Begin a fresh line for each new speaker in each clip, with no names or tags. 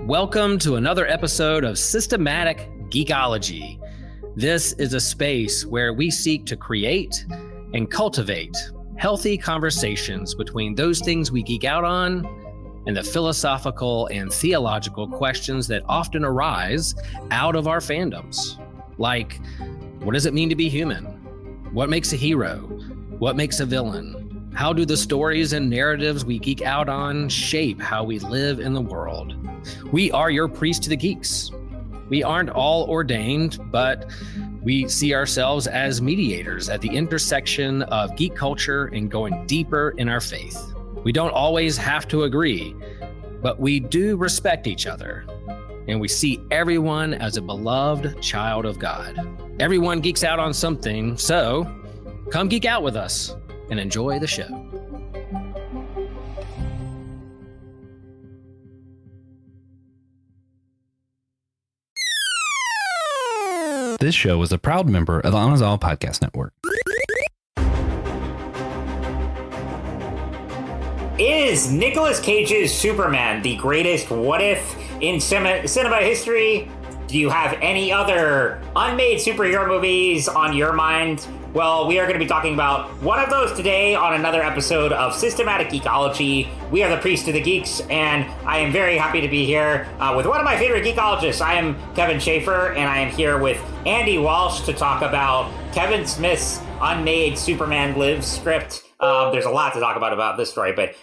Welcome to another episode of Systematic Geekology. This is a space where we seek to create and cultivate healthy conversations between those things we geek out on and the philosophical and theological questions that often arise out of our fandoms. Like, what does it mean to be human? What makes a hero? What makes a villain? How do the stories and narratives we geek out on shape how we live in the world? We are your priest to the geeks. We aren't all ordained, but we see ourselves as mediators at the intersection of geek culture and going deeper in our faith. We don't always have to agree, but we do respect each other, and we see everyone as a beloved child of God. Everyone geeks out on something, so come geek out with us and enjoy the show.
This show is a proud member of the Amazon Podcast Network.
Is Nicolas Cage's Superman the greatest what if in cinema history? Do you have any other unmade superhero movies on your mind? Well, we are going to be talking about one of those today on another episode of Systematic Geekology. We are the Priest of the Geeks, and I am very happy to be here with one of my favorite geekologists. I am Kevin Schaefer, and I am here with Andy Walsh to talk about Kevin Smith's unmade Superman Lives script. There's a lot to talk about this story, but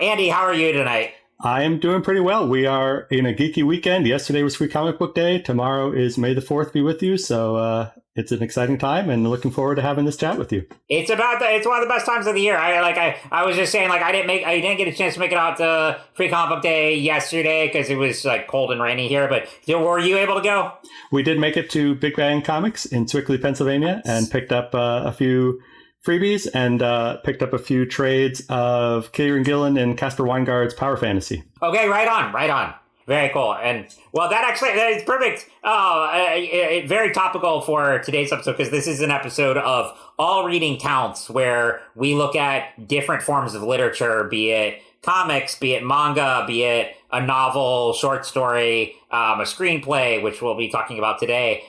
Andy, how are you tonight?
I am doing pretty well. We are in a geeky weekend. Yesterday was Free Comic Book Day. Tomorrow is May the 4th be with you. So it's an exciting time and looking forward to having this chat with you.
It's one of the best times of the year. I was just saying, I didn't get a chance to make it out to Free Comic Book Day yesterday because it was cold and rainy here. But were you able to go?
We did make it to Big Bang Comics in Swickley, Pennsylvania, and picked up a few freebies and picked up a few trades of Kieran Gillen and Casper Weingard's Power Fantasy.
Okay, right on. Very cool. And well, that is perfect. Very topical for today's episode because this is an episode of All Reading Counts, where we look at different forms of literature, be it comics, be it manga, be it a novel, short story, a screenplay, which we'll be talking about today.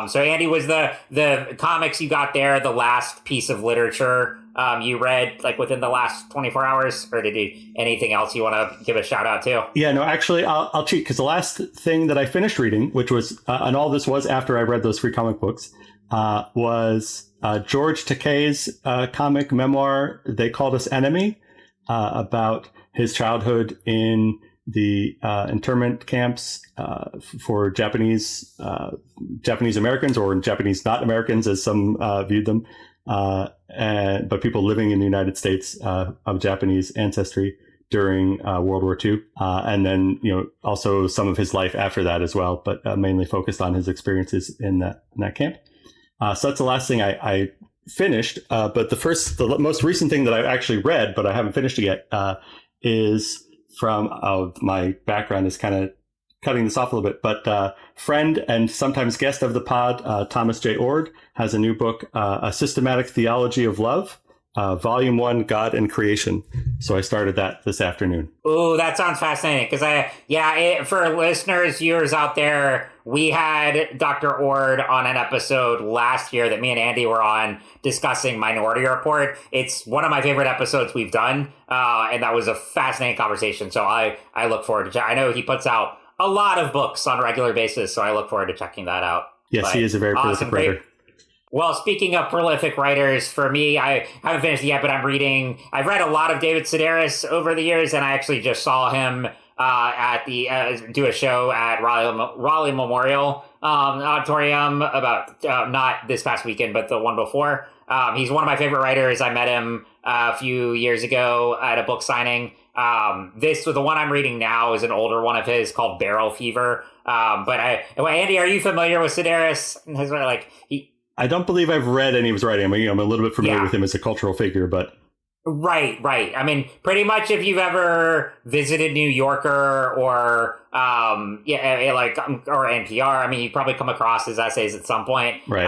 So Andy, was the comics you got there the last piece of literature you read within the last 24 hours, or did you anything else you want to give a shout out to?
Yeah, no, actually I'll cheat because the last thing that I finished reading, which was, and all this was after I read those free comic books, was George Takei's comic memoir, They Called Us Enemy, about his childhood in the internment camps for Japanese Americans, or Japanese not Americans as some viewed them, but people living in the United States of Japanese ancestry during World War II, and then also some of his life after that as well, but mainly focused on his experiences in that camp. So that's the last thing I finished. But the most recent thing that I've actually read, but I haven't finished it yet, is from my background is kind of cutting this off a little bit, but friend and sometimes guest of the pod, Thomas J. Ord, has a new book, A Systematic Theology of Love, Volume 1, God and Creation. So I started that this afternoon.
Ooh, that sounds fascinating. Because for listeners, viewers out there, we had Dr. Ord on an episode last year that me and Andy were on discussing Minority Report. It's one of my favorite episodes we've done, and that was a fascinating conversation. So I look forward to I know he puts out a lot of books on a regular basis, so I look forward to checking that out.
Yes, he is a very prolific writer.
Well, speaking of prolific writers, for me, I haven't finished it yet, but I've read a lot of David Sedaris over the years, and I actually just saw him do a show at Raleigh Memorial Auditorium about not this past weekend, but the one before. He's one of my favorite writers. I met him a few years ago at a book signing. The one I'm reading now is an older one of his called Barrel Fever. Andy, are you familiar with Sedaris?
I don't believe I've read any of his writing. I'm a little bit familiar with him as a cultural figure, but
Right. I mean, pretty much if you've ever visited New Yorker or or NPR, I mean, you probably come across his essays at some point.
Right.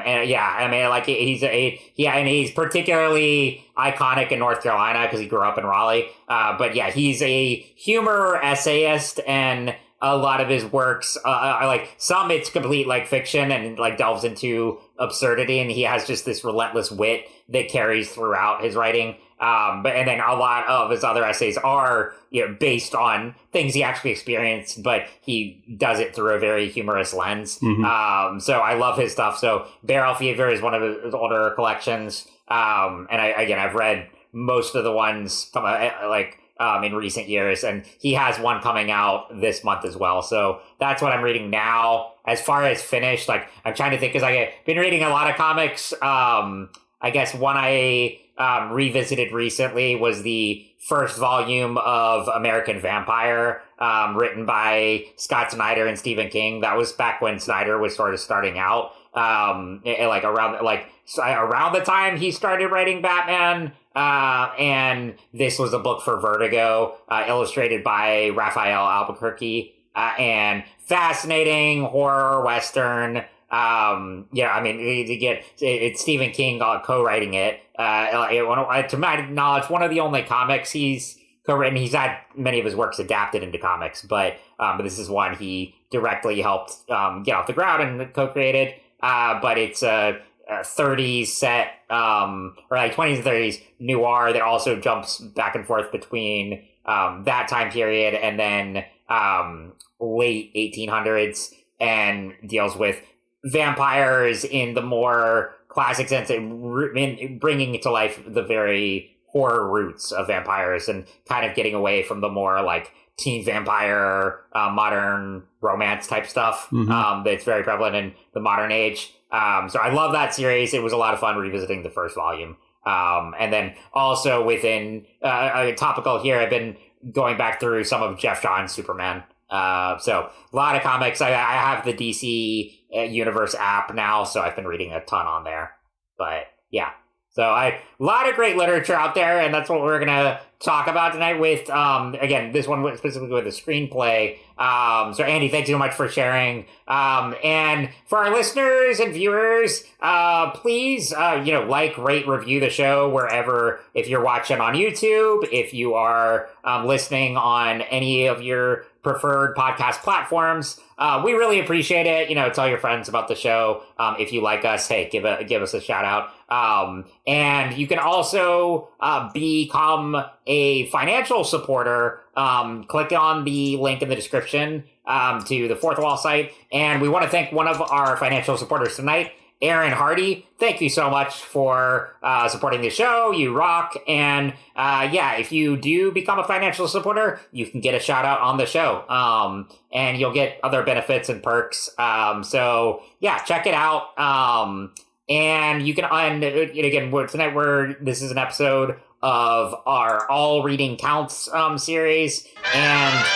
And yeah, I mean, like and he's particularly iconic in North Carolina because he grew up in Raleigh. But yeah, he's a humor essayist, and a lot of his works, like some it's complete like fiction and like delves into absurdity, and he has just this relentless wit that carries throughout his writing. And then a lot of his other essays are, based on things he actually experienced, but he does it through a very humorous lens. Mm-hmm. So I love his stuff. So Barrel Fever is one of his older collections. And I've read most of the ones in recent years, and he has one coming out this month as well. So that's what I'm reading now. As far as finished, like I'm trying to think, because I've been reading a lot of comics. I guess one I revisited recently was the first volume of American Vampire, written by Scott Snyder and Stephen King. That was back when Snyder was sort of starting out, around the time he started writing Batman. And this was a book for Vertigo, illustrated by Raphael Albuquerque, and fascinating horror Western. It's Stephen King co-writing it. To my knowledge, one of the only comics he's co-written. He's had many of his works adapted into comics, but this is one he directly helped get off the ground and co-created. But it's a 30s set, or like 20s and 30s noir that also jumps back and forth between that time period and then late 1800s, and deals with vampires in the more classic sense, bringing to life the very horror roots of vampires and kind of getting away from the more like teen vampire, modern romance type stuff. Mm-hmm. That's very prevalent in the modern age. So I love that series. It was a lot of fun revisiting the first volume. And then also within topical here, I've been going back through some of Jeff Johns' Superman. So a lot of comics. I have the DC Universe app now, so I've been reading a ton on there. But yeah, so a lot of great literature out there, and that's what we're gonna talk about tonight with, again, this one specifically with a screenplay. So Andy, thanks so much for sharing. And for our listeners and viewers, please, rate, review the show wherever, if you're watching on YouTube, if you are listening on any of your preferred podcast platforms. We really appreciate it. Tell your friends about the show. If you like us, hey, give us a shout out. And you can also become a financial supporter. Click on the link in the description to the Fourth Wall site. And we want to thank one of our financial supporters tonight, Aaron Hardy. Thank you so much for supporting the show. You rock. And if you do become a financial supporter, you can get a shout out on the show. And you'll get other benefits and perks. So check it out. And you can, again, tonight this is an episode of our All Reading Counts series, and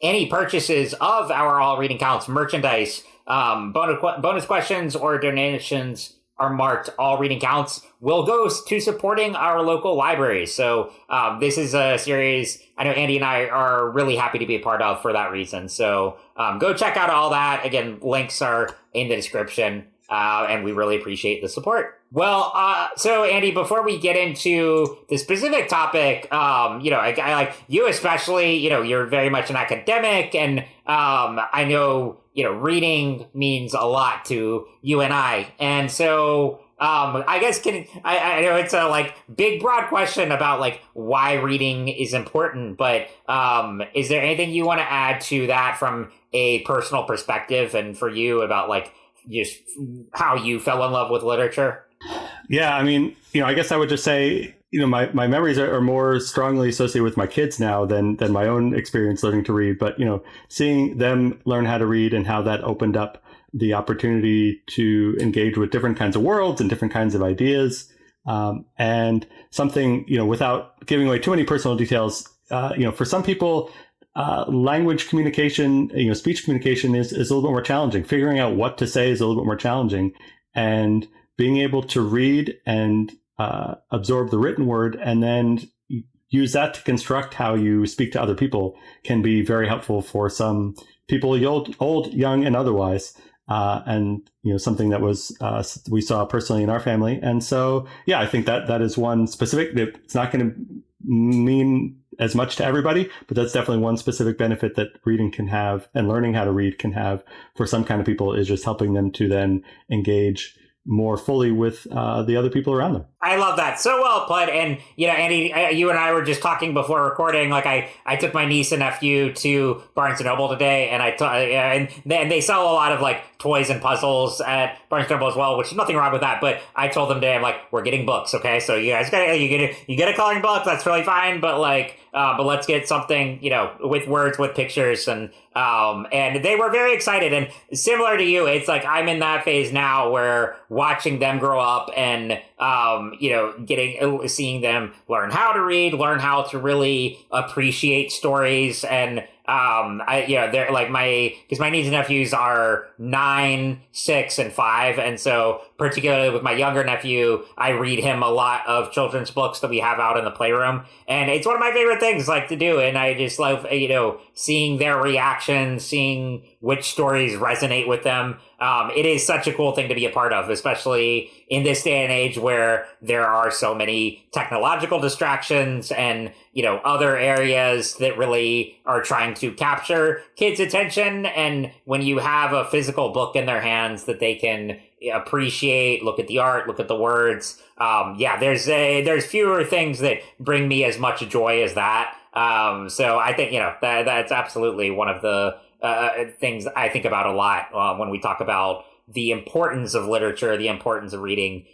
any purchases of our All Reading Counts merchandise, bonus questions or donations are marked All Reading Counts, will go to supporting our local libraries. So this is a series I know Andy and I are really happy to be a part of for that reason. So go check out all that. Again, links are in the description. And we really appreciate the support. Well, so Andy, before we get into the specific topic, I like you especially, you're very much an academic, and I know, reading means a lot to you and I. And so I guess I know it's a big broad question about why reading is important, but is there anything you want to add to that from a personal perspective, and for you about just how you fell in love with literature?
Yeah, I mean, I guess I would just say, my memories are more strongly associated with my kids now than my own experience learning to read. But, seeing them learn how to read and how that opened up the opportunity to engage with different kinds of worlds and different kinds of ideas. And something, without giving away too many personal details, for some people, language communication, speech communication is a little bit more challenging. Figuring out what to say is a little bit more challenging. And being able to read and absorb the written word and then use that to construct how you speak to other people can be very helpful for some people, old, young, and otherwise. And something that was we saw personally in our family. And so, yeah, I think that is one specific. It's not going to mean as much to everybody, but that's definitely one specific benefit that reading can have, and learning how to read can have for some kind of people, is just helping them to then engage more fully with the other people around them.
I love that. So well put. And, Andy, you and I were just talking before recording. Like, I took my niece and nephew to Barnes & Noble today, and and they sell a lot of, like, toys and puzzles at Barnes & Noble as well, which is nothing wrong with that. But I told them today, I'm like, we're getting books, okay? So you guys you get a coloring book, that's really fine. But, but let's get something, with words, with pictures. And they were very excited. And similar to you, it's like I'm in that phase now where watching them grow up and, seeing them learn how to read, learn how to really appreciate stories. And they're like because my nieces and nephews are 9, 6, and 5. And so particularly with my younger nephew, I read him a lot of children's books that we have out in the playroom. And it's one of my favorite things to do. And I just love, seeing their reactions, seeing which stories resonate with them. It is such a cool thing to be a part of, especially in this day and age where there are so many technological distractions and, other areas that really are trying to capture kids' attention. And when you have a physical book in their hands that they can appreciate, look at the art, look at the words. There's fewer things that bring me as much joy as that. So I think, that's absolutely one of the things I think about a lot when we talk about the importance of literature, the importance of reading.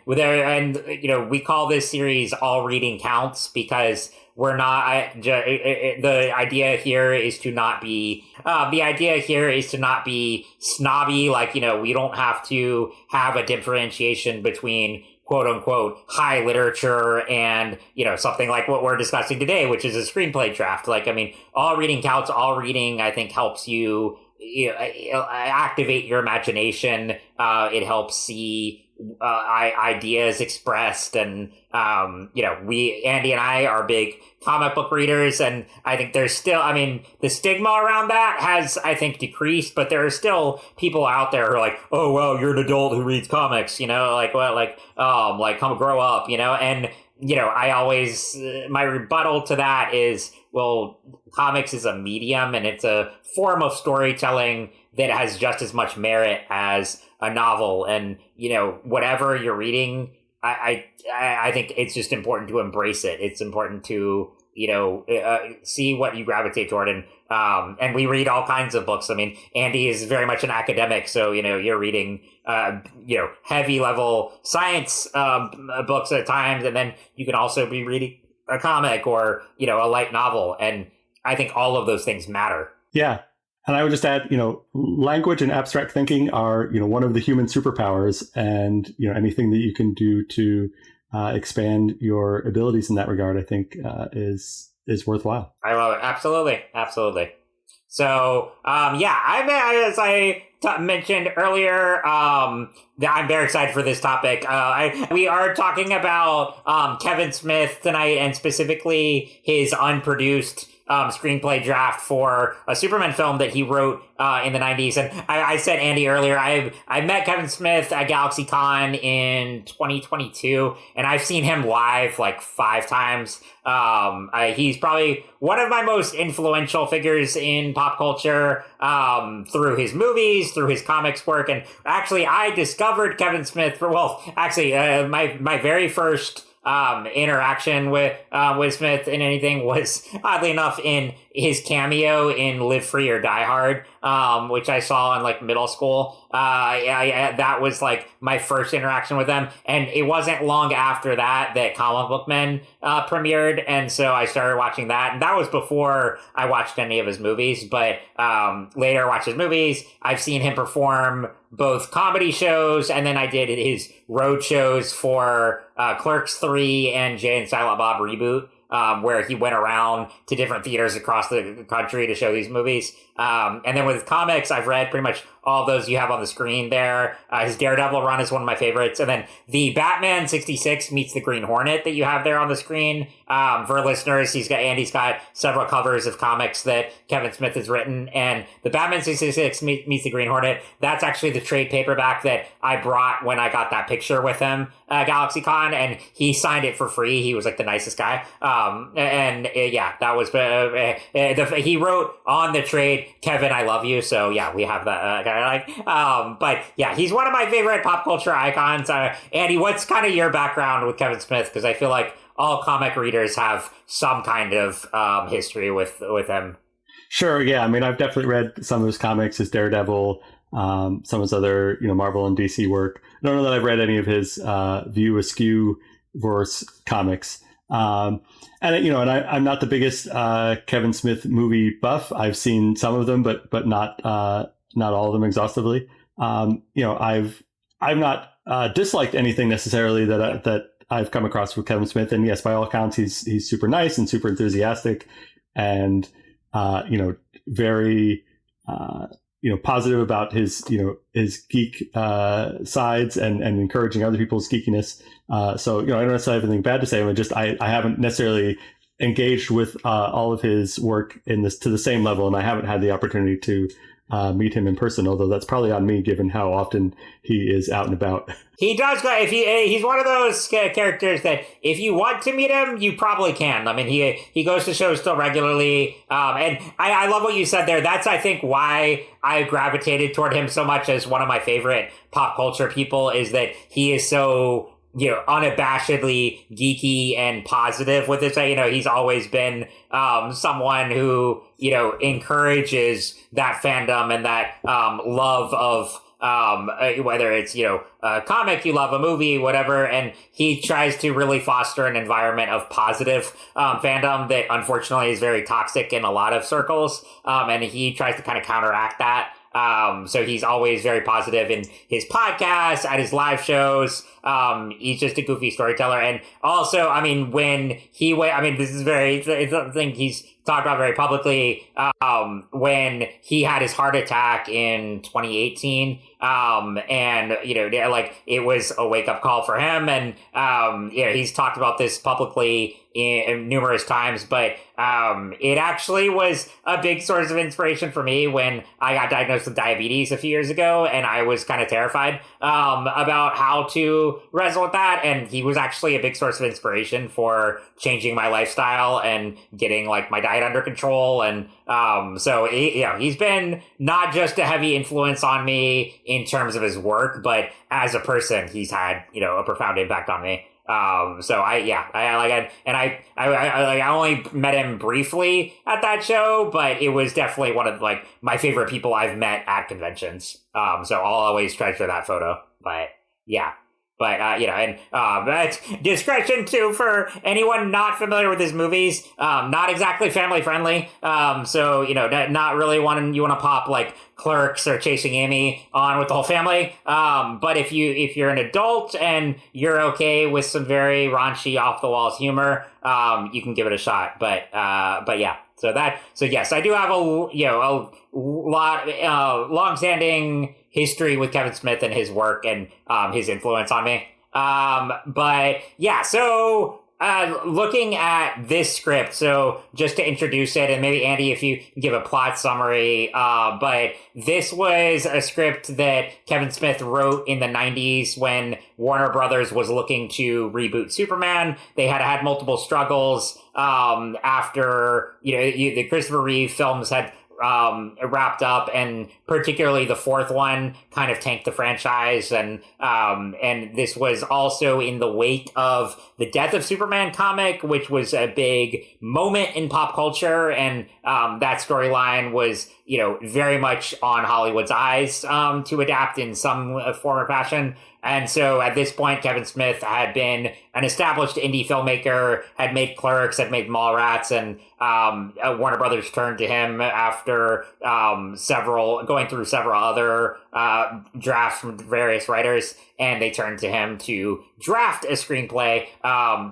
We call this series All Reading Counts because we're not, the idea here is to not be snobby. We don't have to have a differentiation between quote unquote high literature and, something like what we're discussing today, which is a screenplay draft. All reading counts. All reading, I think, helps you activate your imagination. It helps see ideas expressed. And, Andy and I are big comic book readers. And I think there's still, the stigma around that has, I think, decreased, but there are still people out there who are like, oh, well, you're an adult who reads comics, come grow up, and, I always, my rebuttal to that is, well, comics is a medium and it's a form of storytelling that has just as much merit as a novel. And, whatever you're reading, I think it's just important to embrace it. It's important to, see what you gravitate toward. And we read all kinds of books. Andy is very much an academic. So, you're reading, heavy level science books at times. And then you can also be reading a comic or, a light novel. And I think all of those things matter.
Yeah. And I would just add, language and abstract thinking are, one of the human superpowers, and, anything that you can do to expand your abilities in that regard, I think is worthwhile.
I love it. Absolutely. Absolutely. So, as I mentioned earlier, I'm very excited for this topic. We are talking about Kevin Smith tonight, and specifically his unproduced screenplay draft for a Superman film that he wrote in the 90s. And I said, Andy, earlier, I met Kevin Smith at GalaxyCon in 2022, and I've seen him live 5 times. He's probably one of my most influential figures in pop culture through his movies, through his comics work. And actually, I discovered Kevin Smith my very first interaction with Smith in anything was, oddly enough, in his cameo in Live Free or Die Hard, which I saw in middle school. That was my first interaction with them, and it wasn't long after that Comic Book Men premiered, and so I started watching that, and that was before I watched any of his movies. But later I watched his movies. I've seen him perform both comedy shows, and then I did his road shows for Clerks 3 and Jay and Silent Bob Reboot. where he went around to different theaters across the country to show these movies. And then with comics, I've read pretty much all those you have on the screen there. His Daredevil run is one of my favorites. And then the Batman 66 meets the Green Hornet that you have there on the screen. For listeners, Andy's got several covers of comics that Kevin Smith has written. And the Batman 66 meets the Green Hornet, that's actually the trade paperback that I brought when I got that picture with him at GalaxyCon. And he signed it for free. He was like the nicest guy. That was, he wrote on the trade, Kevin, I love you. So yeah, we have that but yeah, he's one of my favorite pop culture icons. Andy, what's kind of your background with Kevin Smith? Because I feel like all comic readers have some kind of history with him.
Sure, yeah. I mean, I've definitely read some of his comics, his Daredevil, some of his other, Marvel and DC work. I don't know that I've read any of his View Askew verse comics. I'm not the biggest Kevin Smith movie buff. I've seen some of them, but not all of them exhaustively. I've not disliked anything necessarily that I've come across with Kevin Smith. And yes, by all accounts, he's super nice and super enthusiastic, and very positive about his geek sides and encouraging other people's geekiness. So I don't necessarily have anything bad to say. I haven't necessarily engaged with all of his work to the same level, and I haven't had the opportunity to meet him in person, although that's probably on me given how often he is out and about.
He does go, he's one of those characters that if you want to meet him, you probably can. I mean, he goes to shows still regularly. And I love what you said there. That's, I think, why I gravitated toward him so much as one of my favorite pop culture people, is that he is so unabashedly geeky and positive with it. He's always been someone who, encourages that fandom and that love of whether it's, a comic, you love a movie, whatever. And he tries to really foster an environment of positive fandom that unfortunately is very toxic in a lot of circles. And he tries to kind of counteract that. So he's always very positive in his podcasts, at his live shows. He's just a goofy storyteller. And also, I mean, this is it's something he's talked about very publicly, when he had his heart attack in 2018. It was a wake up call for him. And, he's talked about this publicly in numerous times, but it actually was a big source of inspiration for me when I got diagnosed with diabetes a few years ago, and I was kind of terrified about how to wrestle with that. And he was actually a big source of inspiration for changing my lifestyle and getting my diet under control. And he's been not just a heavy influence on me in terms of his work, but as a person, he's had a profound impact on me. I only met him briefly at that show, but it was definitely one of my favorite people I've met at conventions. So I'll always treasure that photo. But yeah. That's discretion too for anyone not familiar with his movies. Not exactly family friendly. Not really you want to pop Clerks or Chasing Amy on with the whole family. But if you're an adult and you're okay with some very raunchy, off the walls humor, you can give it a shot. But yeah. So yes, I do have a lot long-standing history with Kevin Smith and his work and his influence on me. But yeah, so looking at this script, so just to introduce it, and maybe Andy, if you give a plot summary, but this was a script that Kevin Smith wrote in the 90s when Warner Brothers was looking to reboot Superman. They had multiple struggles after the Christopher Reeve films had wrapped up, and particularly the fourth one kind of tanked the franchise. And this was also in the wake of the Death of Superman comic, which was a big moment in pop culture. And that storyline was, very much on Hollywood's eyes to adapt in some form or fashion. And so at this point, Kevin Smith had been an established indie filmmaker, had made Clerks, had made Mallrats, and Warner Brothers turned to him after going through several other drafts from various writers. and they turned to him to draft a screenplay.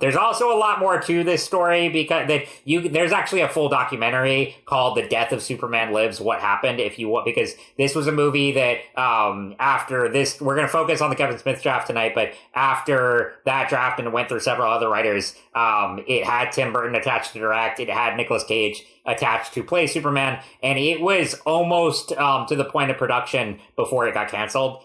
There's also a lot more to this story because there's actually a full documentary called "The Death of Superman Lives: What Happened." If you want, because this was a movie that after this, we're going to focus on the Kevin Smith draft tonight, but after that draft and it went through several other writers, it had Tim Burton attached to direct. It had Nicolas Cage attached to play Superman, and it was almost to the point of production before it got canceled.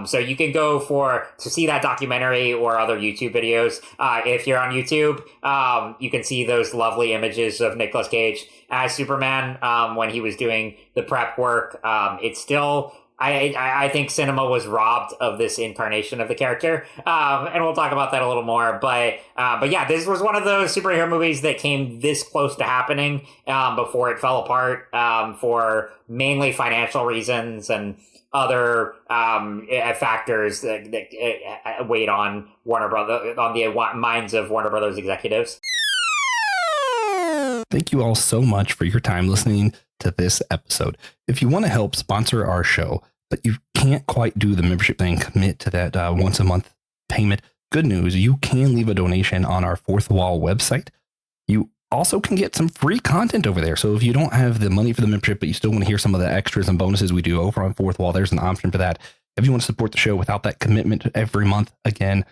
So you can go to see that documentary or other YouTube videos. If you're on YouTube, you can see those lovely images of Nicolas Cage as Superman when he was doing the prep work. It's still... I think cinema was robbed of this incarnation of the character, and we'll talk about that a little more. But yeah, this was one of those superhero movies that came this close to happening before it fell apart for mainly financial reasons and other factors that weighed on the minds of Warner Brothers executives.
Thank you all so much for your time listening to this episode. If you want to help sponsor our show, but you can't quite do the membership thing, commit to that once a month payment, good news, you can leave a donation on our Fourth Wall website. You also can get some free content over there. So if you don't have the money for the membership, but you still want to hear some of the extras and bonuses we do over on Fourth Wall, there's an option for that. If you want to support the show without that commitment every month, again,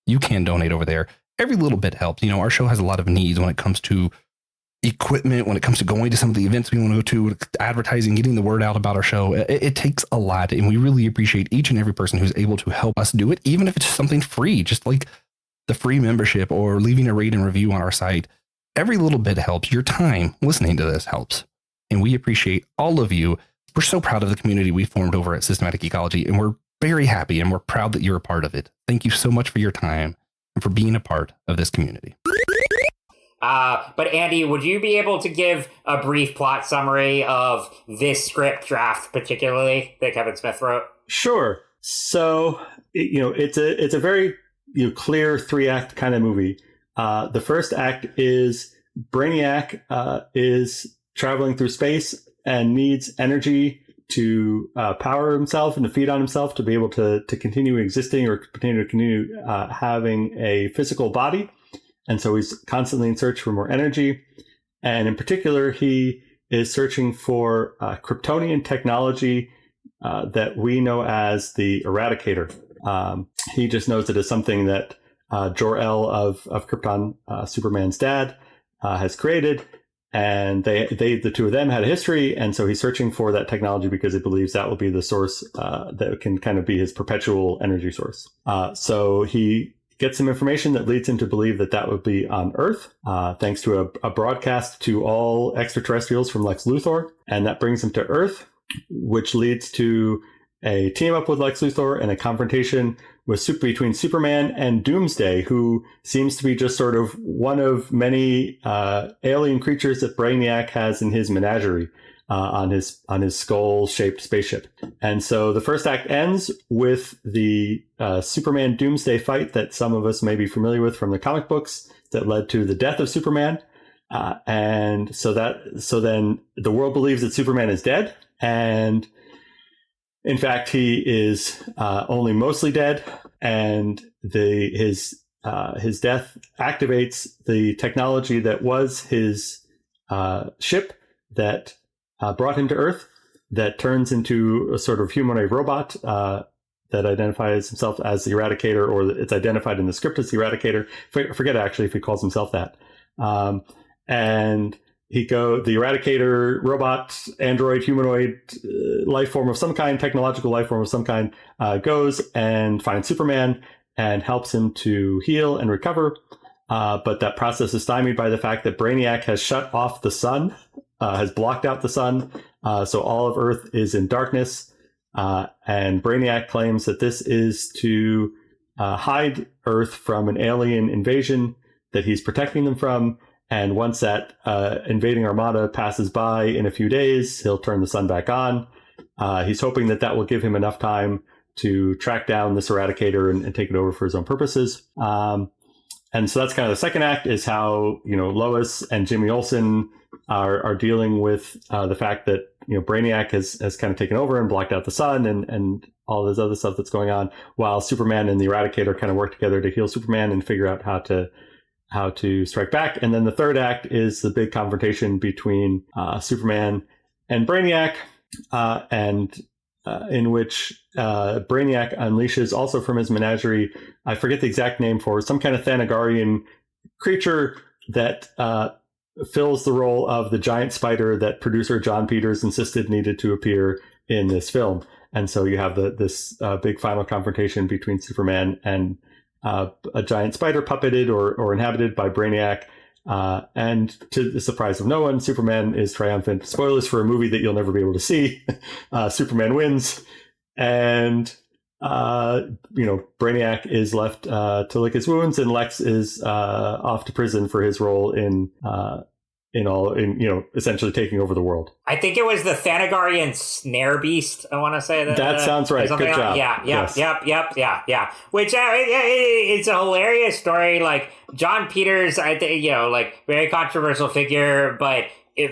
you can donate over there. Every little bit helps. Our show has a lot of needs when it comes to equipment, when it comes to going to some of the events we want to go to, advertising, getting the word out about our show. It takes a lot, and we really appreciate each and every person who's able to help us do it, even if it's something free, just like the free membership or leaving a rate and review on our site. Every little bit helps. Your time listening to this helps, and we appreciate all of you. We're so proud of the community we formed over at Systematic Ecology, and we're very happy and we're proud that you're a part of it. Thank you so much for your time and for being a part of this community.
But Andy, would you be able to give a brief plot summary of this script draft, particularly that Kevin Smith wrote?
Sure. So, it's a very clear 3-act kind of movie. The first act is Brainiac is traveling through space and needs energy to power himself and to feed on himself to be able to continue existing or continue having a physical body. And so he's constantly in search for more energy. And in particular, he is searching for Kryptonian technology that we know as the Eradicator. He just knows it as something that Jor-El of Krypton, Superman's dad, has created. And the two of them had a history. And so he's searching for that technology because he believes that will be the source that can kind of be his perpetual energy source. So he get some information that leads him to believe that would be on Earth, thanks to a broadcast to all extraterrestrials from Lex Luthor. And that brings him to Earth, which leads to a team up with Lex Luthor and a confrontation between Superman and Doomsday, who seems to be just sort of one of many alien creatures that Brainiac has in his menagerie. On his skull-shaped spaceship. And so the first act ends with the Superman Doomsday fight that some of us may be familiar with from the comic books that led to the death of Superman. And so then the world believes that Superman is dead. And in fact, he is only mostly dead. And his death activates the technology that was his ship that brought him to Earth, that turns into a sort of humanoid robot that identifies himself as the Eradicator, or it's identified in the script as the Eradicator. Forget actually if he calls himself that. And the Eradicator robot, android, humanoid life form of some kind, technological life form of some kind, goes and finds Superman and helps him to heal and recover. But that process is stymied by the fact that Brainiac has shut off the sun. Has blocked out the sun, so all of Earth is in darkness. And Brainiac claims that this is to hide Earth from an alien invasion that he's protecting them from. And once that invading armada passes by in a few days, he'll turn the sun back on. He's hoping that will give him enough time to track down this Eradicator and take it over for his own purposes. And so that's kind of the second act, is how Lois and Jimmy Olsen are dealing with the fact that Brainiac has kind of taken over and blocked out the sun and all this other stuff that's going on, while Superman and the Eradicator kind of work together to heal Superman and figure out how to strike back. And then the third act is the big confrontation between Superman and Brainiac, in which Brainiac unleashes, also from his menagerie, I forget the exact name for some kind of Thanagarian creature that fills the role of the giant spider that producer John Peters insisted needed to appear in this film. And so you have this big final confrontation between Superman and a giant spider puppeted or inhabited by Brainiac. And to the surprise of no one, Superman is triumphant. Spoilers for a movie that you'll never be able to see. Superman wins. And, Brainiac is left to lick his wounds, and Lex is off to prison for his role in essentially taking over the world.
I think it was the Thanagarian snare beast. I want to say that.
That sounds right. Good job.
Yeah. Which it's a hilarious story. Like John Peters, I think, very controversial figure, but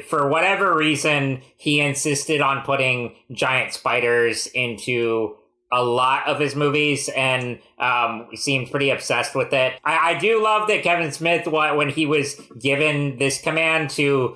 for whatever reason, he insisted on putting giant spiders into a lot of his movies, and seemed pretty obsessed with it. I do love that Kevin Smith, when he was given this command to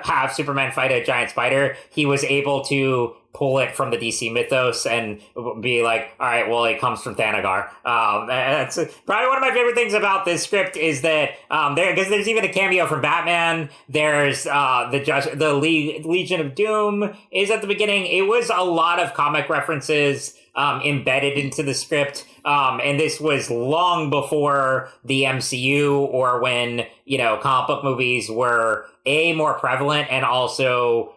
have Superman fight a giant spider, he was able to pull it from the DC mythos and be like, all right, well, it comes from Thanagar. That's probably one of my favorite things about this script is that because there's even a cameo from Batman. There's the Legion of Doom is at the beginning. It was a lot of comic references embedded into the script. And this was long before the MCU or when, comic book movies were more prevalent and also,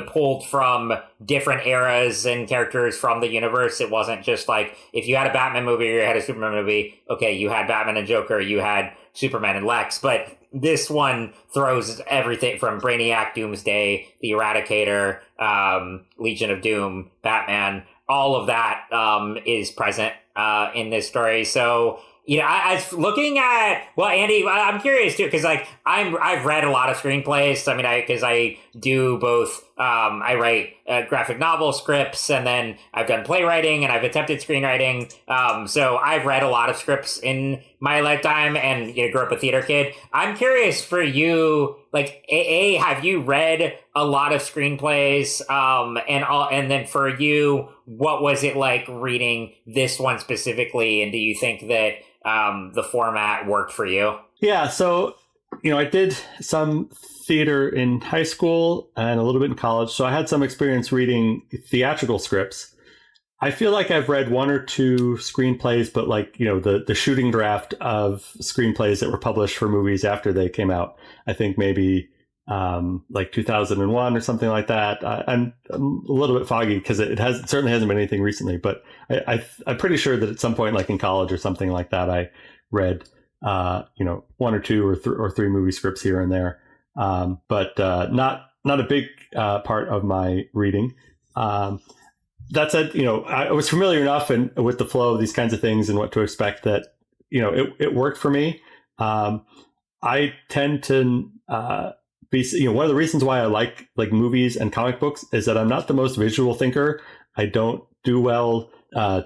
pulled from different eras and characters from the universe. It wasn't just like, if you had a Batman movie or you had a Superman movie, okay, you had Batman and Joker, you had Superman and Lex, but this one throws everything from Brainiac, Doomsday, the Eradicator, Legion of Doom, Batman. All of that is present in this story. So, I was looking at, well, Andy, I'm curious too, because I've read a lot of screenplays. I mean, because I do both. I write graphic novel scripts, and then I've done playwriting, and I've attempted screenwriting. So I've read a lot of scripts in my lifetime, and grew up a theater kid. I'm curious for you, have you read a lot of screenplays? And then for you, what was it like reading this one specifically? And do you think that the format worked for you? Yeah,
so I did some theater in high school and a little bit in college, so I had some experience reading theatrical scripts. I feel like I've read one or two screenplays, but the shooting draft of screenplays that were published for movies after they came out. I think maybe 2001 or something like that. I'm a little bit foggy because it certainly hasn't been anything recently, but I'm pretty sure that at some point, like in college or something like that, I read one or two or three movie scripts here and there, but not a big part of my reading. That said, I was familiar enough with the flow of these kinds of things and what to expect that it worked for me. I tend to one of the reasons why I like movies and comic books is that I'm not the most visual thinker. I don't do well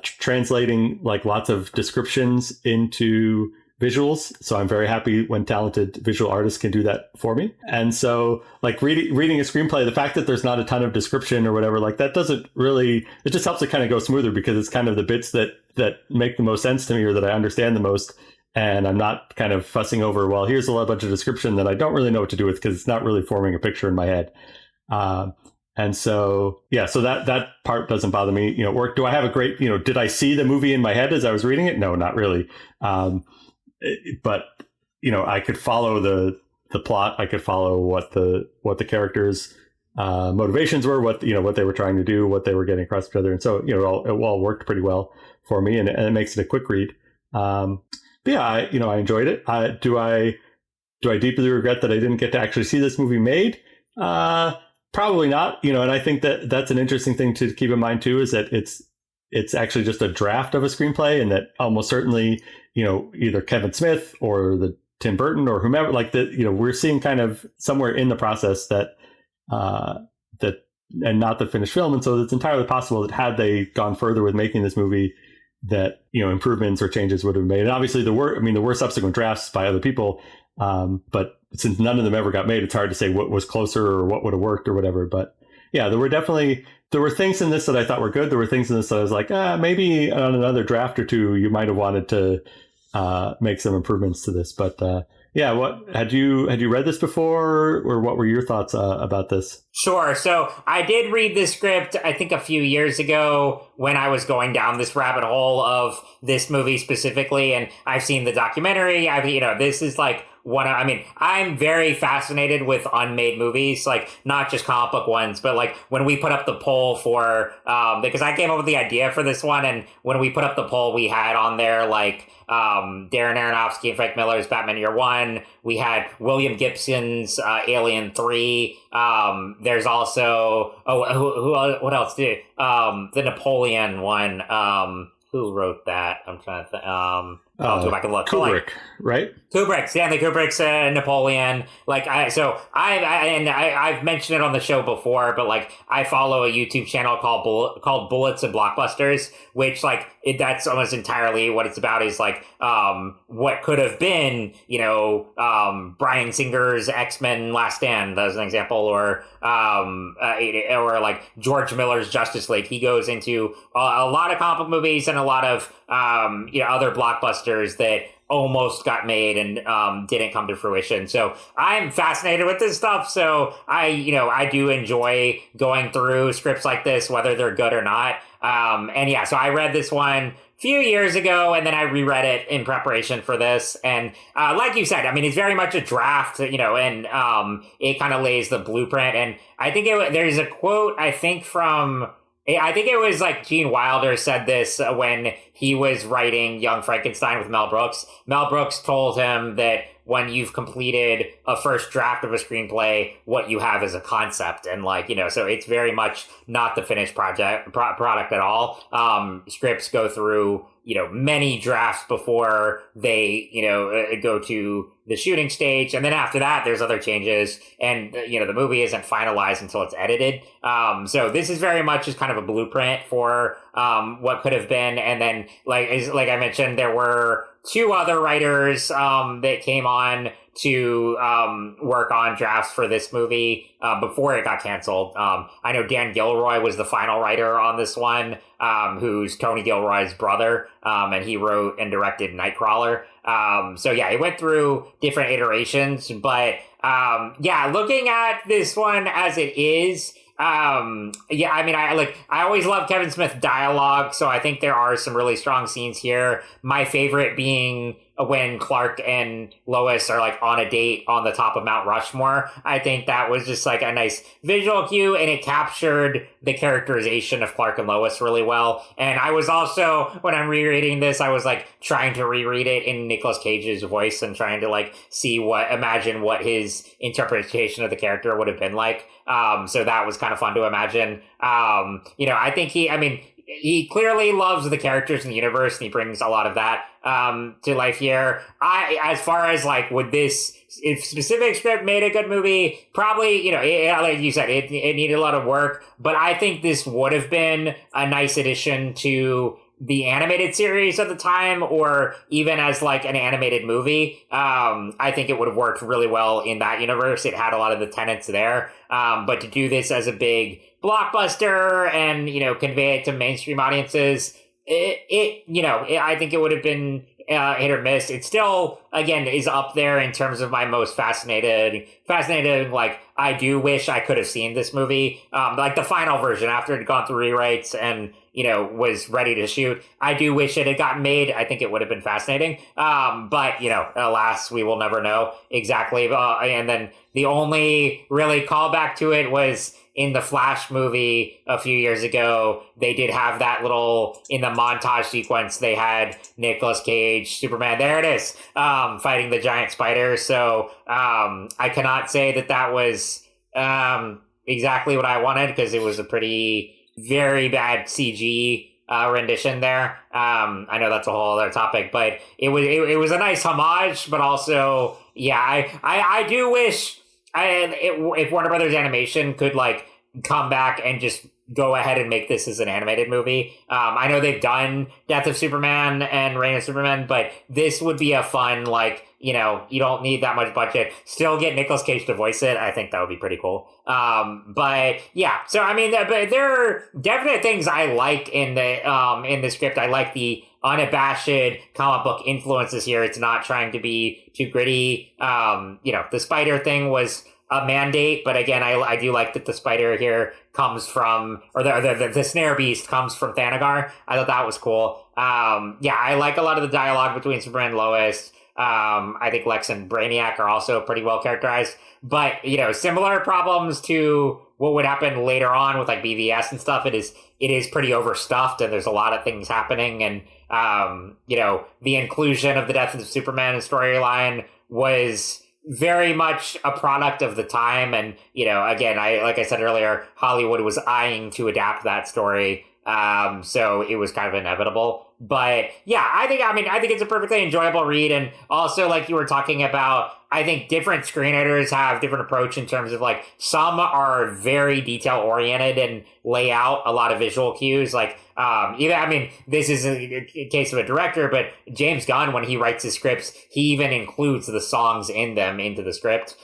translating lots of descriptions into visuals. So I'm very happy when talented visual artists can do that for me. And so reading a screenplay, the fact that there's not a ton of description or whatever, that doesn't really, it just helps it kind of go smoother because it's kind of the bits that make the most sense to me or that I understand the most. And I'm not kind of fussing over, well, here's a bunch of description that I don't really know what to do with because it's not really forming a picture in my head. And so, so that part doesn't bother me. Do I have a great, did I see the movie in my head as I was reading it? No, not really. But I could follow the plot. I could follow what the characters' motivations were, what they were trying to do, what they were getting across each other. And so, it all worked pretty well for me and it makes it a quick read. But yeah, I enjoyed it. Do I deeply regret that I didn't get to actually see this movie made? Probably not. And I think that that's an interesting thing to keep in mind too, is that it's actually just a draft of a screenplay, and that almost certainly, either Kevin Smith or the Tim Burton or whomever, we're seeing kind of somewhere in the process that not the finished film. And so it's entirely possible that had they gone further with making this movie, that, you know, improvements or changes would have been made. And obviously there were subsequent drafts by other people, but since none of them ever got made, it's hard to say what was closer or what would have worked or whatever. But yeah, there were things in this that I thought were good. There were things in this that I was like, maybe on another draft or two, you might have wanted to make some improvements to this. But yeah, what had you read this before, or what were your thoughts about this?
Sure. So I did read the script, I think a few years ago when I was going down this rabbit hole of this movie specifically, and I've seen the documentary. This is like I'm very fascinated with unmade movies, like not just comic book ones, but like when we put up the poll for, because I came up with the idea for this one, and when we put up the poll, we had on there like Darren Aronofsky and Frank Miller's Batman Year One. We had William Gibson's Alien 3. There's also what else did the Napoleon one. Who wrote that? I'm trying to think. I'll go back and look.
Kubrick, right?
Kubrick, Stanley Kubrick's Napoleon. I've mentioned it on the show before, but like I follow a YouTube channel called Bullets and Blockbusters, which that's almost entirely what it's about. Is like what could have been, Bryan Singer's X-Men Last Stand as an example, or like George Miller's Justice League. He goes into a lot of comic book movies and a lot of other blockbusters that almost got made and didn't come to fruition. So I'm fascinated with this stuff. So I do enjoy going through scripts like this, whether they're good or not. So I read this one a few years ago, and then I reread it in preparation for this. And like you said, it's very much a draft, and it kind of lays the blueprint. And I think there's a quote, I think it was like Gene Wilder said this when he was writing Young Frankenstein with Mel Brooks. Mel Brooks told him that when you've completed a first draft of a screenplay, what you have is a concept. And so it's very much not the finished product at all. Scripts go through, many drafts before they, go to the shooting stage. And then after that, there's other changes. And, the movie isn't finalized until it's edited. So this is very much just kind of a blueprint for what could have been. And then, like I mentioned, there were two other writers that came on to work on drafts for this movie before it got canceled. I know Dan Gilroy was the final writer on this one, who's Tony Gilroy's brother, and he wrote and directed Nightcrawler. It went through different iterations, but looking at this one as it is, I always love Kevin Smith dialogue, so I think there are some really strong scenes here. My favorite being when Clark and Lois are like on a date on the top of Mount Rushmore. I think that was just like a nice visual cue, and it captured the characterization of Clark and Lois really well. And I was also, when I'm rereading this, I was like trying to reread it in Nicolas Cage's voice and trying to imagine what his interpretation of the character would have been like. So that was kind of fun to imagine. I think he clearly loves the characters in the universe, and he brings a lot of that to life here. As far as would this specific script made a good movie? Probably, like you said, it needed a lot of work, but I think this would have been a nice addition to the animated series at the time, or even as an animated movie. I think it would have worked really well in that universe. It had a lot of the tenets there. But to do this as a big blockbuster and, convey it to mainstream audiences, I think it would have been hit or miss. It still, again, is up there in terms of my most fascinated. I do wish I could have seen this movie, the final version after it had gone through rewrites and, was ready to shoot. I do wish it had gotten made. I think it would have been fascinating. But, alas, we will never know exactly. And then the only really callback to it was in the Flash movie a few years ago. They did have that in the montage sequence, they had Nicolas Cage, Superman, there it is, fighting the giant spider. So I cannot say that was exactly what I wanted, because it was a very bad CG rendition there. I know that's a whole other topic, but it was a nice homage, but also, I do wish if Warner Brothers Animation could come back and just go ahead and make this as an animated movie. I know they've done Death of Superman and Reign of Superman, but this would be a fun, like, you know, you don't need that much budget. Still get Nicolas Cage to voice it. I think that would be pretty cool. But yeah, so I mean, but there are definite things I like in the script. I like the unabashed comic book influences here. It's not trying to be too gritty. You know, the spider thing was a mandate, but again, I do like that the spider here comes from, or the snare beast comes from Thanagar. I thought that was cool. Yeah, I like a lot of the dialogue between Superman and Lois. I think Lex and Brainiac are also pretty well characterized, but you know, similar problems to what would happen later on with like BVS and stuff. It is pretty overstuffed, and there's a lot of things happening, and you know, the inclusion of the Death of Superman storyline was very much a product of the time. And, you know, again, like I said earlier, Hollywood was eyeing to adapt that story. So it was kind of inevitable. But yeah, I think it's a perfectly enjoyable read. And also, like you were talking about, I think different screenwriters have different approach in terms of like, some are very detail oriented and lay out a lot of visual cues. Like, this is a case of a director, but James Gunn, when he writes his scripts, he even includes the songs in them into the script,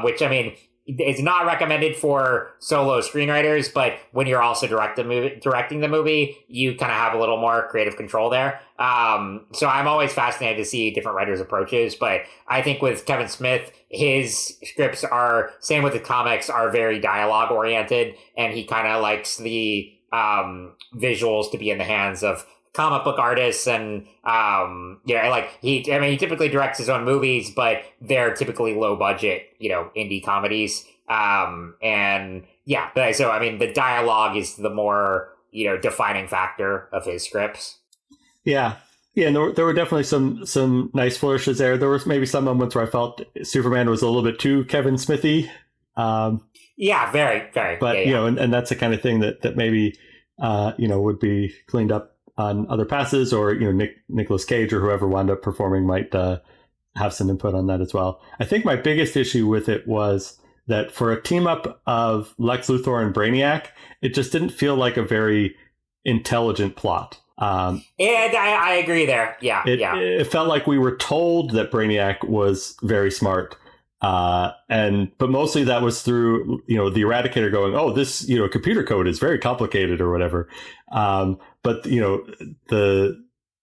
which, I mean, it's not recommended for solo screenwriters, but when you're also directing the movie, you kind of have a little more creative control there. So I'm always fascinated to see different writers' approaches, but I think with Kevin Smith, his scripts are, same with the comics, are very dialogue oriented, and he kind of likes the visuals to be in the hands of comic book artists. And he typically directs his own movies, but they're typically low budget, you know, indie comedies. So I mean, the dialogue is the more, you know, defining factor of his scripts.
Yeah, and there were definitely some nice flourishes there. There was maybe some moments where I felt Superman was a little bit too Kevin Smithy.
Yeah, very, very.
But you know, and that's the kind of thing that maybe would be cleaned up on other passes, or you know, Nicolas Cage or whoever wound up performing might have some input on that as well. I think my biggest issue with it was that for a team up of Lex Luthor and Brainiac, it just didn't feel like a very intelligent plot.
And I agree there. Yeah,
it felt like we were told that Brainiac was very smart. But mostly that was through, you know, the Eradicator going, oh, this, you know, computer code is very complicated or whatever. But you know,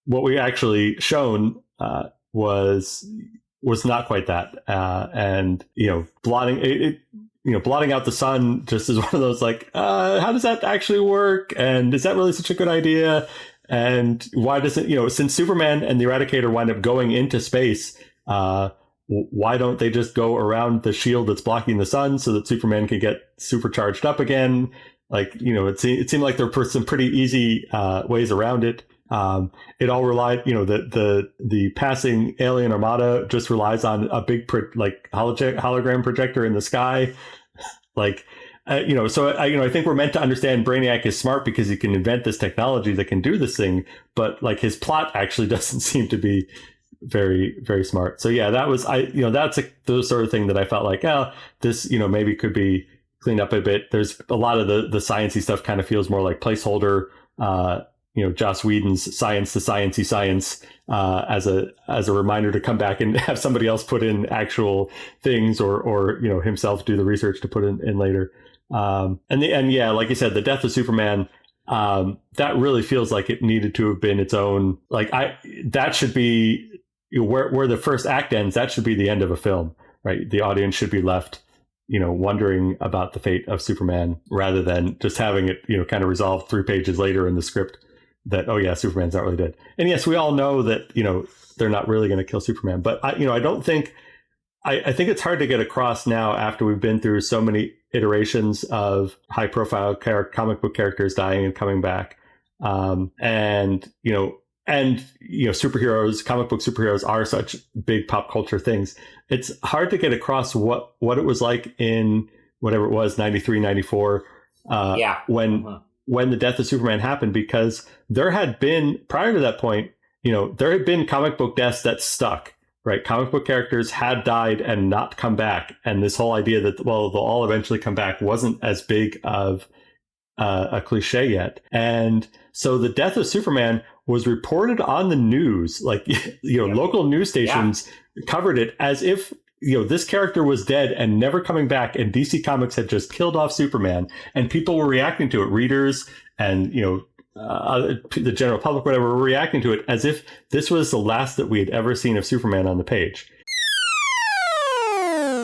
what we actually shown, was not quite that. And, you know, blotting out the sun just is one of those, like, how does that actually work? And is that really such a good idea? And why doesn't, you know, since Superman and the Eradicator wind up going into space, why don't they just go around the shield that's blocking the sun so that Superman can get supercharged up again? Like, you know, it seemed like there were some pretty easy ways around it. It all relied, you know, the passing alien armada just relies on a big hologram projector in the sky. Like, you know, so I think we're meant to understand Brainiac is smart because he can invent this technology that can do this thing, but like his plot actually doesn't seem to be very, very smart. So yeah, that's the sort of thing that I felt like, this, you know, maybe could be cleaned up a bit. There's a lot of the sciencey stuff kind of feels more like placeholder, you know, Joss Whedon's science to sciencey science, as a reminder to come back and have somebody else put in actual things, or you know, himself do the research to put in later. And yeah, like you said, the Death of Superman, that really feels like it needed to have been its own, like that should be, you know, where the first act ends, that should be the end of a film, right? The audience should be left, you know, wondering about the fate of Superman, rather than just having it, you know, kind of resolved 3 pages later in the script that, oh yeah, Superman's not really dead. And yes, we all know that, you know, they're not really going to kill Superman, but I think it's hard to get across now, after we've been through so many iterations of high profile comic book characters dying and coming back. And superheroes, comic book superheroes are such big pop culture things. It's hard to get across what it was like in whatever it was, 93, 94, when the Death of Superman happened, because there had been, prior to that point, you know, there had been comic book deaths that stuck, right? Comic book characters had died and not come back. And this whole idea that, well, they'll all eventually come back wasn't as big of a cliche yet. And so the death of Superman was reported on the news, like, local news stations covered it as if, this character was dead and never coming back, and DC Comics had just killed off Superman, and people were reacting to it. Readers and, the general public, whatever, were reacting to it as if this was the last that we had ever seen of Superman on the page.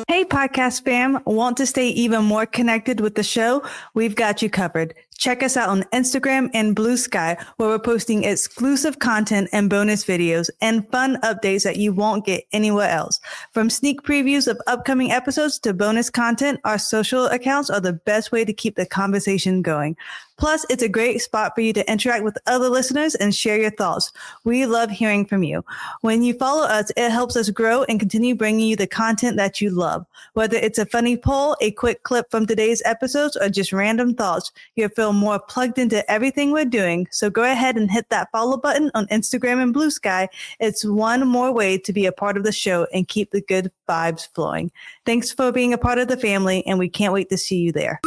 Hey, podcast fam. Want to stay even more connected with the show? We've got you covered. Check us out on Instagram and Blue Sky, where we're posting exclusive content and bonus videos and fun updates that you won't get anywhere else. From sneak previews of upcoming episodes to bonus content, our social accounts are the best way to keep the conversation going. Plus, it's a great spot for you to interact with other listeners and share your thoughts. We love hearing from you. When you follow us, it helps us grow and continue bringing you the content that you love. Whether it's a funny poll, a quick clip from today's episodes, or just random thoughts, you'll feel more plugged into everything we're doing. So go ahead and hit that follow button on Instagram and Blue Sky. It's one more way to be a part of the show and keep the good vibes flowing. Thanks for being a part of the family, and we can't wait to see you there.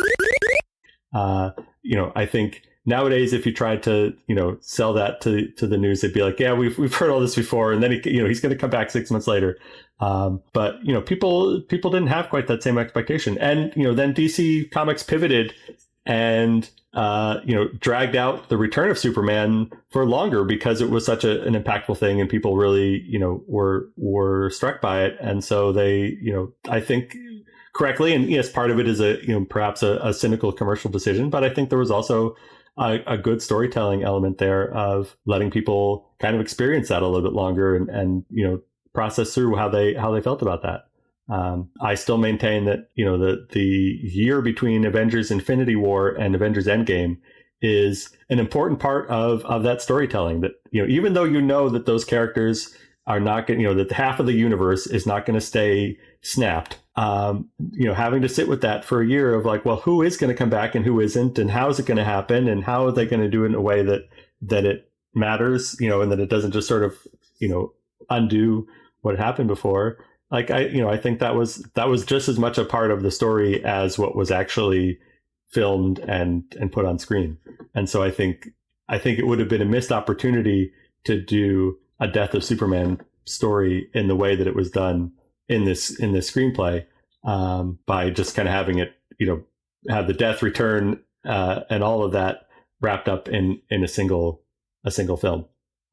I think nowadays, if you tried to, sell that to the news, they'd be like, yeah, we've heard all this before. And then, he's going to come back 6 months later. But, people didn't have quite that same expectation. And, then DC Comics pivoted and, dragged out the return of Superman for longer because it was such an impactful thing and people really, were struck by it. And so they, I think, correctly, and yes, part of it is perhaps a cynical commercial decision, but I think there was also a good storytelling element there of letting people kind of experience that a little bit longer and process through how they felt about that. I still maintain that the year between Avengers Infinity War and Avengers Endgame is an important part of that storytelling. That even though that those characters are not going, that half of the universe is not going to stay snapped. Having to sit with that for a year of like, well, who is going to come back and who isn't, and how is it going to happen, and how are they going to do it in a way that it matters, and that it doesn't just sort of, undo what happened before. Like I think that was just as much a part of the story as what was actually filmed and put on screen. And so I think it would have been a missed opportunity to do a Death of Superman story in the way that it was done in this screenplay, by just kind of having it, have the death return and all of that wrapped up in a single film.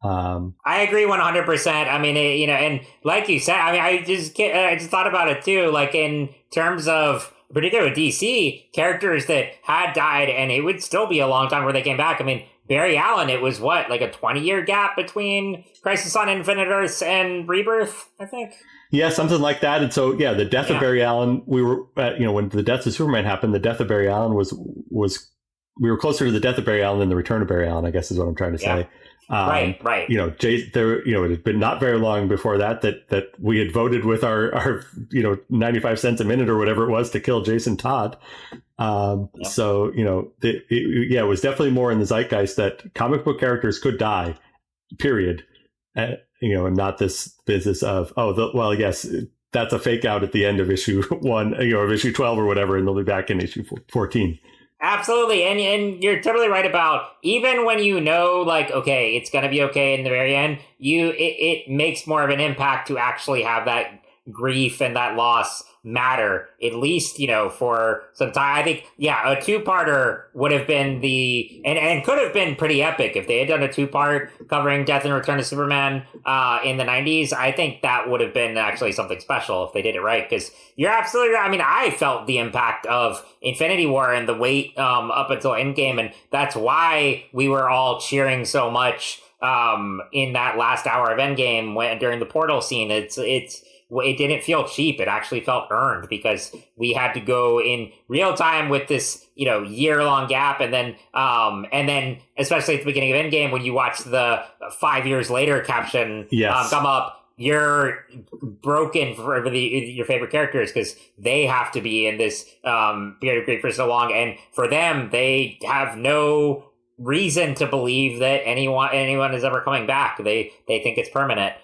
I agree 100%. I mean, and like you said, I mean, I just thought about it too. Like in terms of particularly DC characters that had died, and it would still be a long time where they came back. I mean, Barry Allen, it was like a 20-year gap between Crisis on Infinite Earths and Rebirth, I think.
Yeah, something like that. And so, the death of Barry Allen, we were, when the death of Superman happened, the death of Barry Allen was we were closer to the death of Barry Allen than the return of Barry Allen, I guess is what I'm trying to say.
Right.
It had been not very long before that we had voted with our 95 cents a minute or whatever it was to kill Jason Todd. So, it was definitely more in the zeitgeist that comic book characters could die, period. And not this business of, yes, that's a fake out at the end of issue 1, of issue 12 or whatever, and they'll be back in issue 14.
Absolutely. And you're totally right about, even when like, okay, it's going to be okay in the very end, it makes more of an impact to actually have that grief and that loss matter, at least, for some time. I think, a two-parter would have been and could have been pretty epic if they had done a two-part covering Death and Return of Superman in the 90s. I think that would have been actually something special if they did it right, because you're absolutely right. I mean, I felt the impact of Infinity War and the wait up until Endgame, and that's why we were all cheering so much in that last hour of Endgame during the portal scene. It didn't feel cheap. It actually felt earned, because we had to go in real time with this, year-long gap. And then especially at the beginning of Endgame, when you watch the 5 years later caption come up, you're broken for your favorite characters, because they have to be in this period of grief for so long. And for them, they have no reason to believe that anyone is ever coming back. They think it's permanent.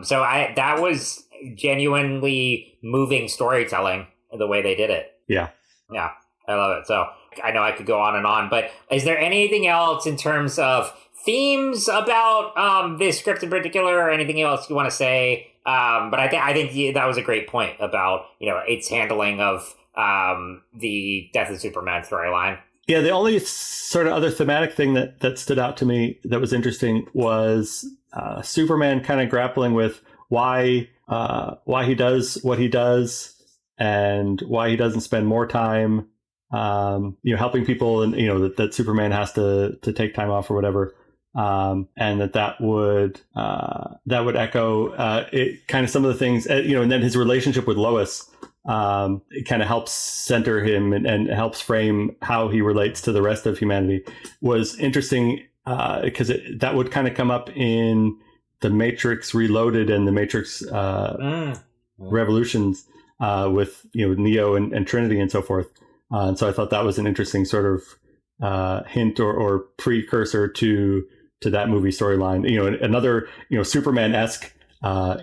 So that was genuinely moving storytelling the way they did it.
Yeah.
Yeah, I love it. So I know I could go on and on, but is there anything else in terms of themes about this script in particular, or anything else you want to say? But I think that was a great point about, its handling of the Death of Superman storyline.
Yeah, the only sort of other thematic thing that stood out to me that was interesting was Superman kind of grappling with why he does what he does, and why he doesn't spend more time helping people, and that Superman has to take time off or whatever, and that would echo it kind of some of the things, and then his relationship with Lois. It kind of helps center him and helps frame how he relates to the rest of humanity was interesting, because that would kind of come up in the Matrix Reloaded and the Matrix Revolutions with Neo and Trinity and so forth. And so I thought that was an interesting sort of hint or precursor to that movie storyline. Another Superman-esque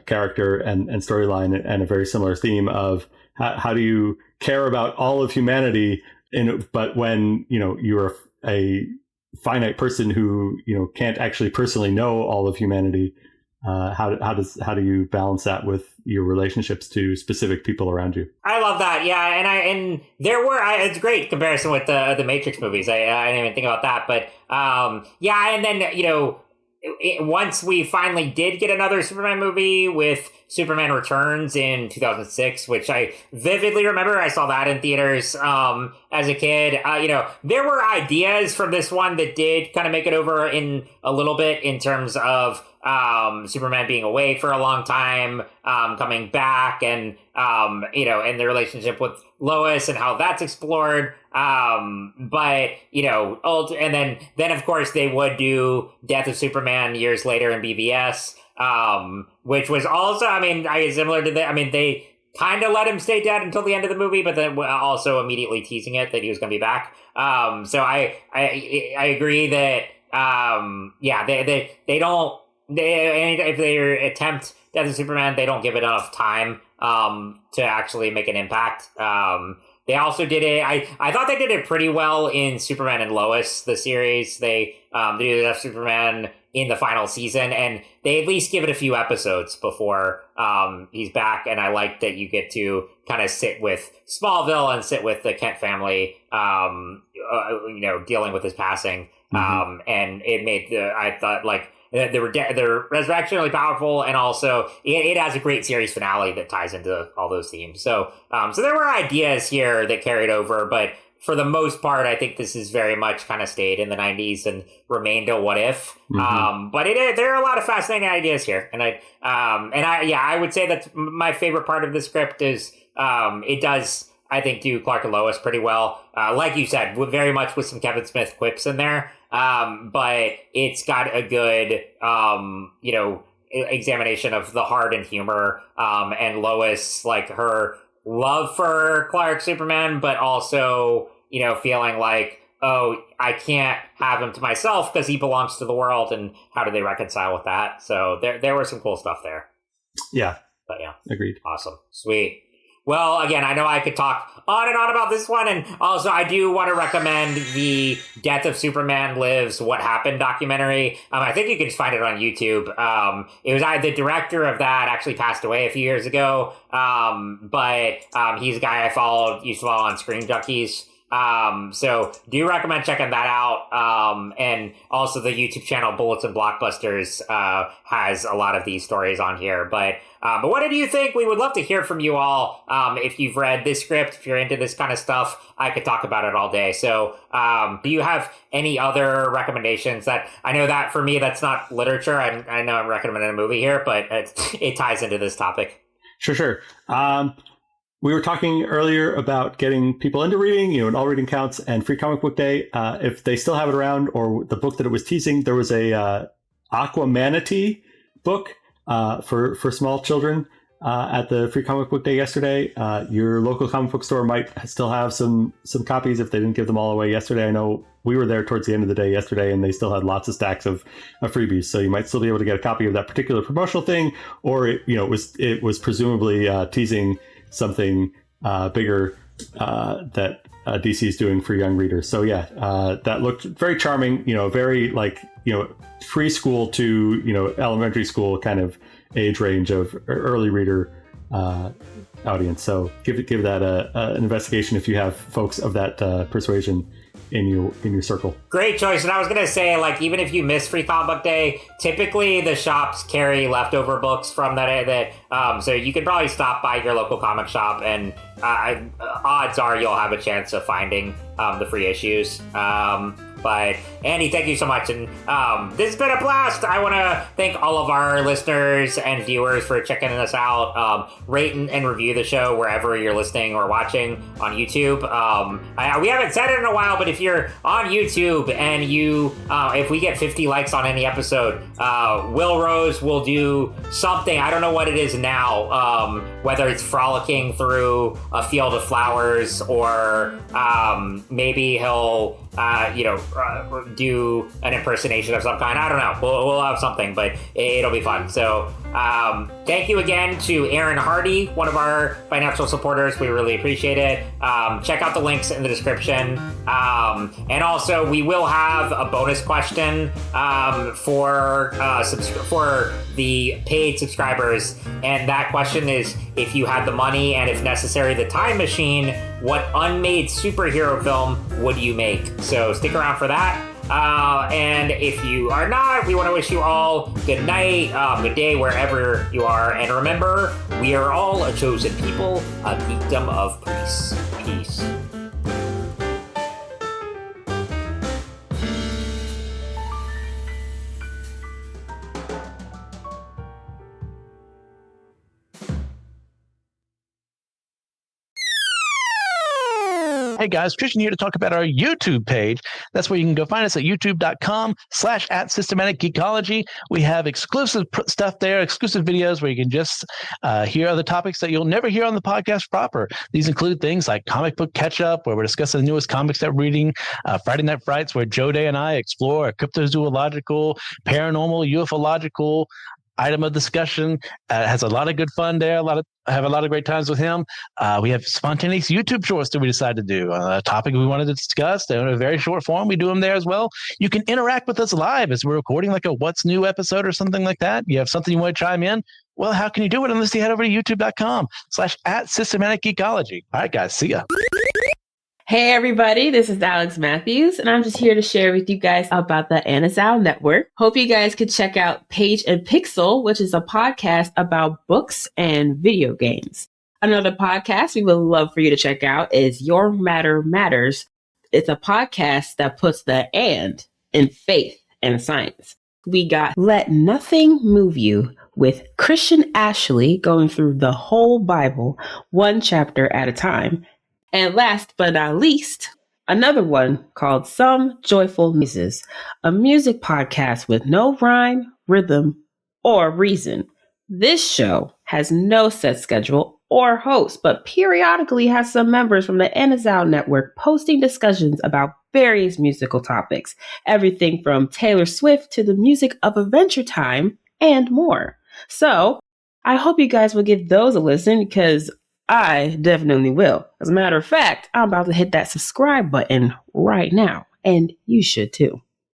character and storyline, and a very similar theme of how do you care about all of humanity, but when you're a finite person who can't actually personally know all of humanity, how do you balance that with your relationships to specific people around you?
I love that. Yeah, and there were it's a great comparison with the Matrix movies. I didn't even think about that, but and then once we finally did get another Superman movie with Superman Returns in 2006, which I vividly remember. I saw that in theaters as a kid. There were ideas from this one that did kind of make it over in a little bit in terms of Superman being away for a long time, coming back, and and the relationship with Lois and how that's explored. But and then of course they would do Death of Superman years later in BVS, which was also, similar to that. They kind of let him stay dead until the end of the movie, but then also immediately teasing it that he was going to be back. So I agree that they don't. If they attempt Death of Superman, they don't give it enough time to actually make an impact. They also did it. I thought they did it pretty well in Superman and Lois, the series. They did Death of Superman in the final season, and they at least give it a few episodes before he's back. And I like that you get to kind of sit with Smallville and sit with the Kent family, dealing with his passing. Mm-hmm. And it made I thought they're resurrectionally powerful, and also it has a great series finale that ties into all those themes. So there were ideas here that carried over, but for the most part, I think this is very much kind of stayed in the 90s and remained a what if. Mm-hmm. But there are a lot of fascinating ideas here, and I would say that my favorite part of the script is it does, I think, do Clark and Lois pretty well. Like you said, very much with some Kevin Smith quips in there. But it's got a good, examination of the heart and humor, and Lois, like her love for Clark Superman, but also, feeling like, oh, I can't have him to myself because he belongs to the world, and how do they reconcile with that? So there was some cool stuff there.
Yeah.
But yeah.
Agreed.
Awesome. Sweet. Well, again, I know I could talk on and on about this one, and also I do want to recommend the Death of Superman Lives What Happened documentary. I think you can just find it on YouTube. It was the director of that actually passed away a few years ago, but he's a guy I used to follow on Screen Junkies. So do recommend checking that out. And also the YouTube channel Bullets and Blockbusters has a lot of these stories on here. But what did you think? We would love to hear from you all. If you've read this script, if you're into this kind of stuff, I could talk about it all day. So do you have any other recommendations? That I know that for me, that's not literature. I know I'm recommending a movie here, but it ties into this topic.
Sure. We were talking earlier about getting people into reading, and All Reading Counts and Free Comic Book Day. If they still have it around, or the book that it was teasing, there was a Aquamanatee book for small children at the Free Comic Book Day yesterday. Your local comic book store might still have some copies if they didn't give them all away yesterday. I know we were there towards the end of the day yesterday, and they still had lots of stacks of freebies. So you might still be able to get a copy of that particular promotional thing, or it was presumably teasing something bigger that DC is doing for young readers. So that looked very charming. Very free school to elementary school kind of age range of early reader audience. So give that an investigation if you have folks of that persuasion in your circle.
Great choice. And I was gonna say, even if you miss Free Comic Book Day, typically the shops carry leftover books from that so you could probably stop by your local comic shop, and odds are you'll have a chance of finding the free issues. But Andy, thank you so much. And this has been a blast. I want to thank all of our listeners and viewers for checking us out. Rate and review the show wherever you're listening or watching on YouTube. We haven't said it in a while, but if you're on YouTube and if we get 50 likes on any episode, Will Rose will do something. I don't know what it is now, whether it's frolicking through a field of flowers or maybe he'll do an impersonation of some kind. I don't know. We'll have something, but it'll be fun. So thank you again to Aaron Hardy, one of our financial supporters. We really appreciate it. Check out the links in the description. And also, we will have a bonus question for the paid subscribers. And that question is, if you had the money and if necessary the time machine, what unmade superhero film would you make? So stick around for that. And if you are not, we want to wish you all good night, good day, wherever you are. And remember, we are all a chosen people, a geekdom of peace. Peace.
Hey guys, Christian here to talk about our YouTube page. That's where you can go find us at youtube.com/@systematicgeekology. We have exclusive stuff there, exclusive videos where you can just hear other topics that you'll never hear on the podcast proper. These include things like comic book catch-up, where we're discussing the newest comics that we're reading, Friday Night Frights, where Joe Day and I explore a cryptozoological, paranormal, ufological item of discussion. Has a lot of good fun there. I have a lot of great times with him. We have spontaneous YouTube shorts that we decided to do a topic we wanted to discuss. They're in a very short form. We do them there as well. You can interact with us live as we're recording like a What's New episode or something like that. You have something you want to chime in? Well, how can you do it unless you head over to youtube.com/@systematicgeekology. All right, guys. See ya.
Hey everybody, this is Alex Matthews, and I'm just here to share with you guys about the Anazao Network. Hope you guys could check out Page and Pixel, which is a podcast about books and video games. Another podcast we would love for you to check out is Your Matter Matters. It's a podcast that puts the and in faith and science. We got Let Nothing Move You with Christian Ashley going through the whole Bible, one chapter at a time. And last but not least, another one called Some Joyful Noises, a music podcast with no rhyme, rhythm, or reason. This show has no set schedule or host, but periodically has some members from the Anazao Network posting discussions about various musical topics, everything from Taylor Swift to the music of Adventure Time and more. So I hope you guys will give those a listen, because I definitely will. As a matter of fact, I'm about to hit that subscribe button right now, and you should too.